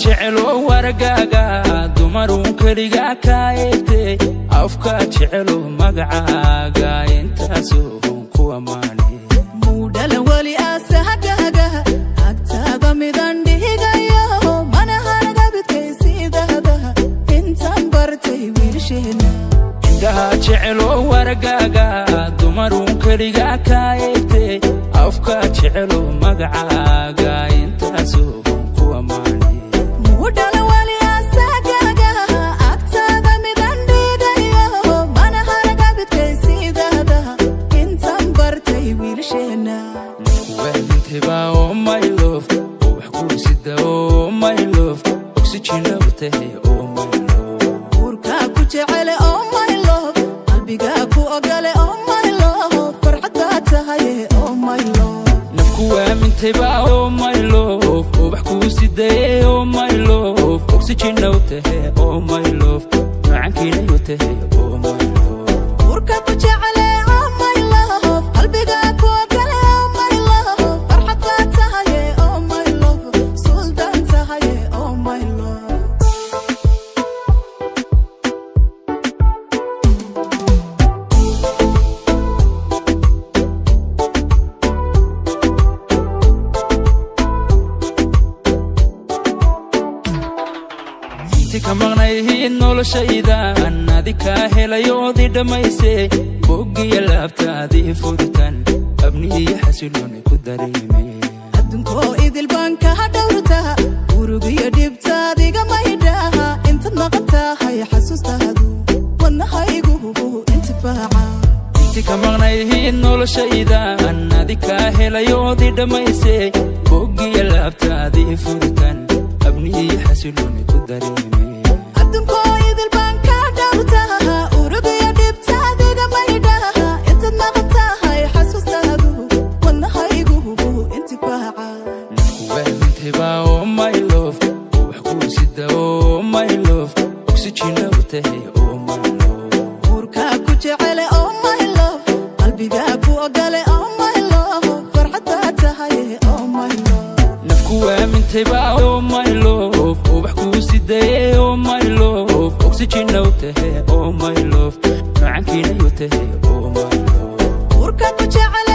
jecelo wargaaga dumarun kaliga kaaytay afka jecelo magacaaga intaasoo ku amaanay mudala wali asahagaga agtaaga midan dhigayo mana haraga bidkaysiidada intaan bartay wiilsheena indaha jecelo wargaaga dumarun kaliga kaaytay afka jecelo magacaaga intaasoo ku amaanay mudala wali asahagaga agtaaga midan dhigayo mana haraga bidkaysiidada intaan bartay wiilsheena wenteba oh my love wax ku sida oh my love oxygen awtahay oh my love urka ku jecel oh my love qalbiga ku ogale oh my love farxada tahay oh my love nafku wenteba oh my love wax ku sida oh my love oxygen awtahay oh my love macankina awtahay oh my love urka ku jecel oh my love qalbiga ku ogale oh my love farxada tahay oh my love sultan tahay oh my love kamaqnayhiin noloshaydan adika helayoodii dhammaysay boggiya laabtaadii furitan abnihiyo xasilooni ku dareemay adduunkoo idil baan ka dhowrtaa urugiyo dhibtaadiga maydhaha intaad maqan tahay xasuustaadu wadnahaygu intifaaca inti kamaqnayhiin noloshaydan adika helayoodii dhammaysay boggiya laabtaadii furitan abnihiyo xasilooni ku dareemay adduunkoo idil baan ka dhowrtaa urugiyo dhibtaadiga maydhaha intaad maqan tahay xasuustaadu wadnahaygu intifaaca wenteba oh my love wax ku sida oh my love oxygen awtahay oh my love urka ku jecel oh my love qalbiga ku ogale oh my love farxada tahay oh my love nafku wenteba oh my love wax ku sida oh my love oxygen awtahay oh my love macankina awtahay oh my love urka ku jecel